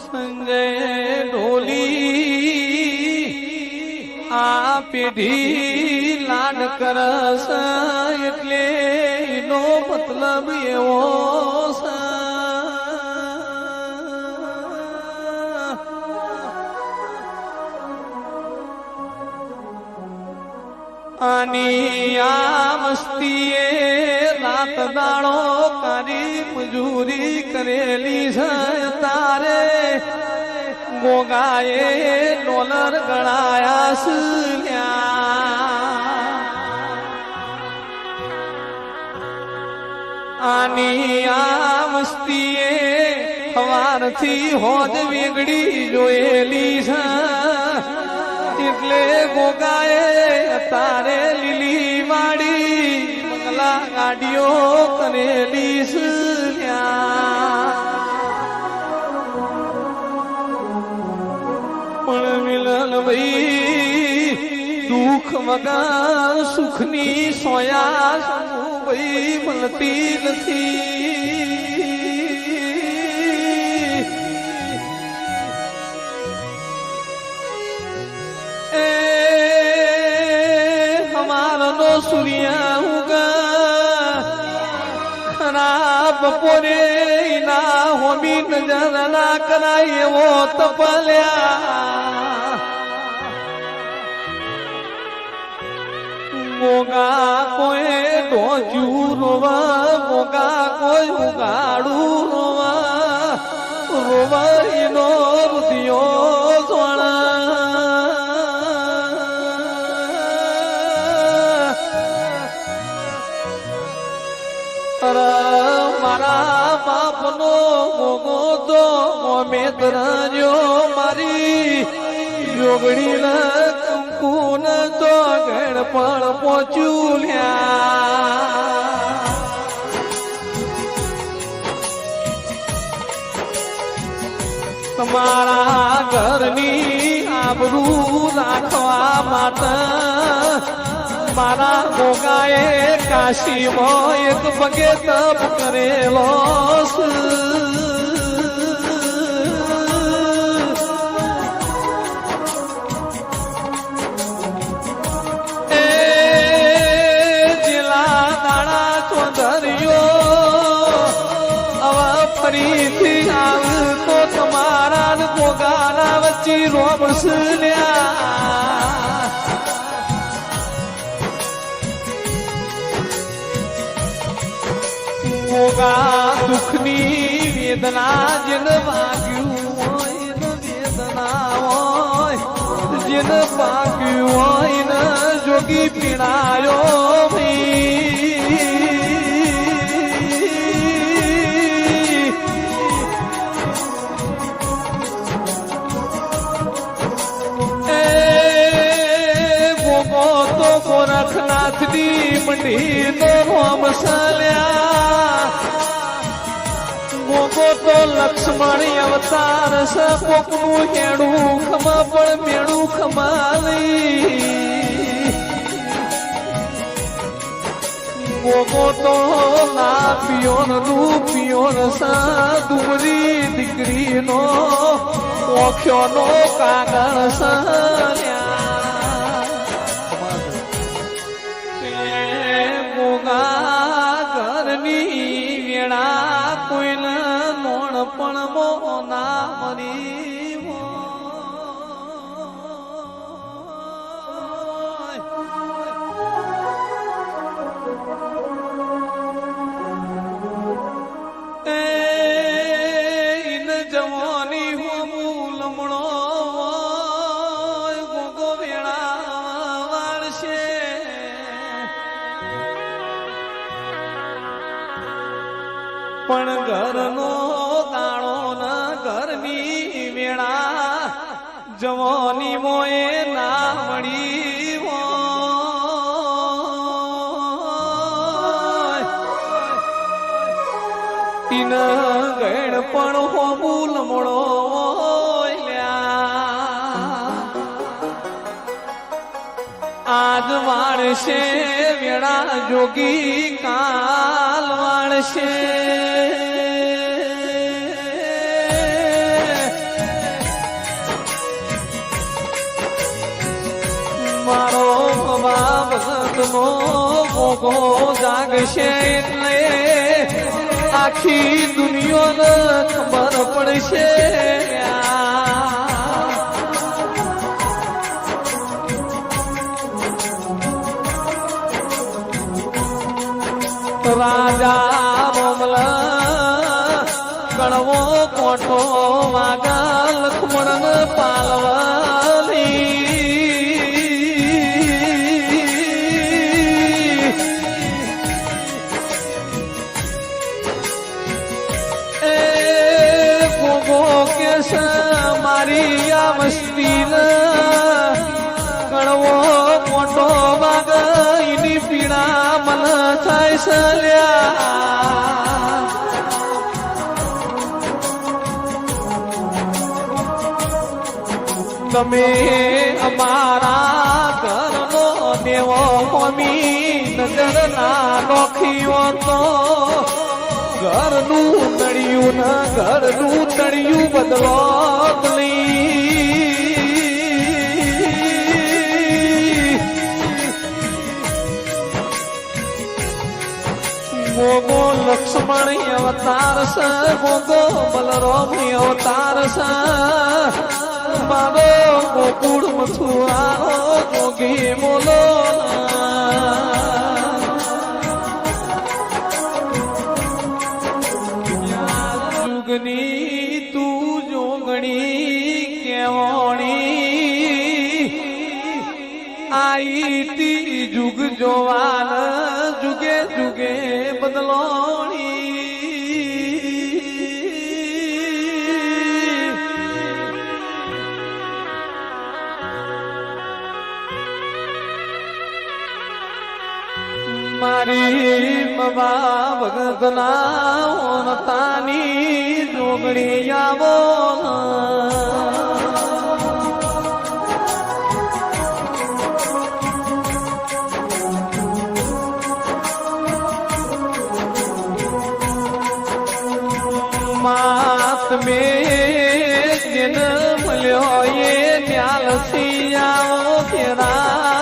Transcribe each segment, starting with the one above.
સંજય ઢોલી આ પેઢી લાડ કરસ એટલે એનો મતલબ એવો છે આની આ મસ્તીએ રાત દાડો કરી મજૂરી કરેલી છે તારે ગોગાએ ડોલર ગણાયા સ્લ્યા આની આ મસ્તીએ સવારથી હોદ વેગડી જોયેલી છે એટલે ગોગાએ તારે લીલી વાડી મંગલા ગાડીઓ કરેલી પણ મિલન ભાઈ દુઃખ વગર સુખની સોયા ભાઈ મળતી નથી હમારો સૂર્યા ઉગા ખરાબ બપોરે ના હોમી નજર ના કરાય એવો તપલ્યા મોગા કોઈ ઢોંચ્યું રોવા મોગા કોઈ ઉગાડું રોવા રોવા એનો રુધિયો જોણા મારા બાપનો મોગો તો મોમે તરાજો મારી જોગડી ન કંકુ ન તો ઘડ પણ પહોંચ્યું તમારા ઘરની આબરૂ રાખવા માટે મારા ગોગાએ કાશીમાં એક પગે તપ કરેલો એ જિલ્લા દાડા ચોધરીયો હવે ફરીથી આવતો તમારા ગોગાના વચ્ચે રોમસલ્યા ગોગા દુઃખની વેદના જેન વાગ્યું હોય વેદના હોય જેન વાગ્યું હોય ને જોગી પીણાયો ગોગો તો ગોરખનાથની મંડી નો રોમ સલ્યા મોગો તો લક્ષ્મણ અવતાર સ કોકનું હેડું ખમા પણ મેળું ખમાવી મોગો તો ના પિયોન નું પિયોન સ ડુમરી દીકરીનો ઓખ્યોનો કાગળ મોગા ઘરની વેળા કોઈને નોણ પણ મોના મરી ઇન જવાની હું લમણો ગોગો વેળા વાળશે પણ ઘરનો દાણો ના ઘરની વેળા જવાની મોએ ના મળી તીન ગણ પણ હોમું લમણો આજ વાળશે વેળા જોગી કાલ વાળશે માતનો મોગો જાગશે એટલે આખી દુનિયાને ખબર પડશે રાજા રોમલા કણવો કોઠો વાગા લક્ષ્મણ પાલવાની એ ગોગો કેસ મારી આ મસ્તી કણવો કોઠો વાગા એની પીડા મન થાય સલ્યા તમે અમારા ઘરનો દેવો મમ્મી નજર ના નોખીઓ તો ઘરનું તળિયું ના ઘરનું તળિયું બદલો મોગો લક્ષ્મણ અવતાર સ મોગો બલરામ અવતાર સ મારો ગોકુળ મથુરાનો જોગી બોલો જુગની તું જોગણી કેવણી આઈ તી જુગ જોવાન જુગે જુગે બદલોણી મારી મવા ભગતના ઓનતાની જોગણી આવો માત મેં જેન મળ્યો એ ત્યાલથી આવો તેરા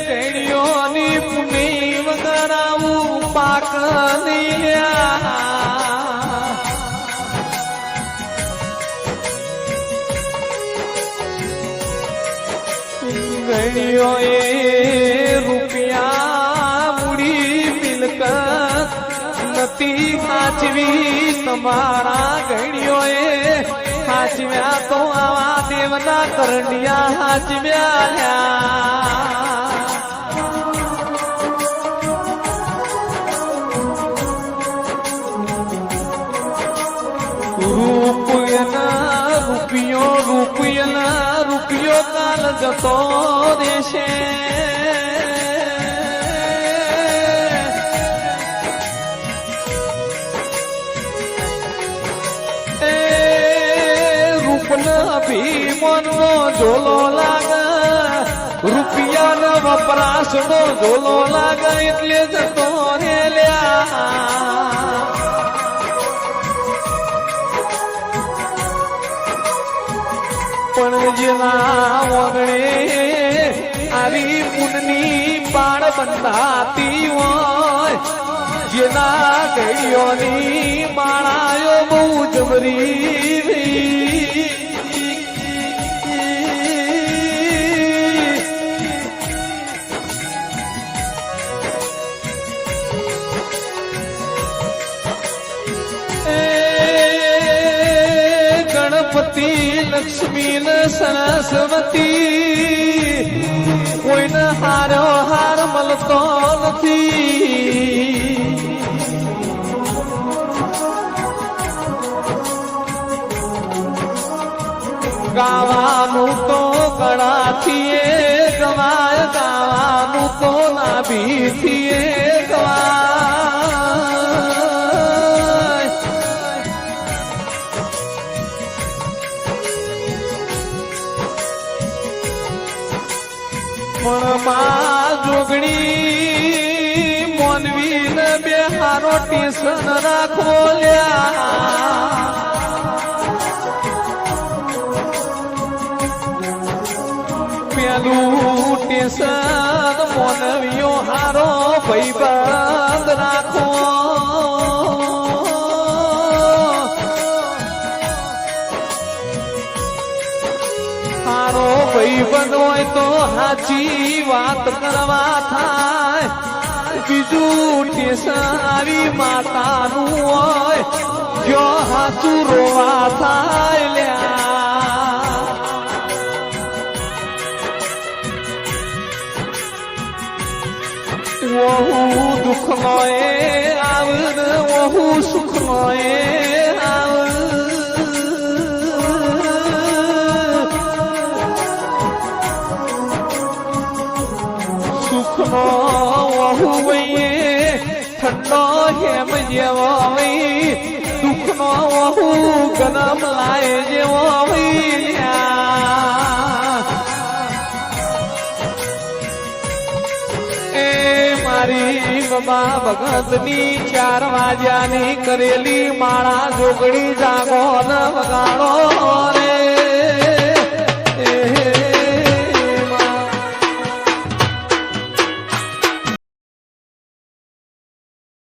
ગણ્યોની પુની વગરાવું પાક નહીં ગણ્યો એ રૂપિયા મૂડી મિલકત નથી સાચવી તમારા ગણ્યો એ સાચવ્યા તો આવા દેવના કરણિયા સાચવ્યા રૂપિયો કાલ જતો દેશે રૂપના ભીમનો ઝોલો લાગે રૂપિયાનો વપરાશનો ઝોલો લાગે એટલે જતો રે લ્યા પણ જેના વગણે આવી પુનની બાળ બંધાતી હોય જેના ગળીઓની બાળાયો બહુ જબરી ગણપતિ લક્ષ્મી ને સરસ્વતી કોઈને હારો હાર મળતો નથી ગાવાનું તો ગળાથી ગવાય ગાવાનું તો નાભીથી ગવાય પણ માં જોગણી મોનવી ને બે હારો ટેશન રાખવો લ્યા પેલું ટેશન મોનવીઓ હારો ભાઈબંધ રાખો હારો ભાઈબંધ હોય તો સાચી વાત કરવા થાય બીજું ટેસારી માતાનું હોય જો હાચું રોવા થાય લ્યા વહુ દુઃખ નો એ આવન વહુ સુખ નો એ આવન સુખ નો વહુ વહીએ ઠંડો હેમ જેવો વહી દુઃખ નો વહુ ગરમ લાય જેવો વહી મારી બાબા ભગતની 4 વાગ્યાની કરેલી માળા જોગડી જાગો ન વગાડો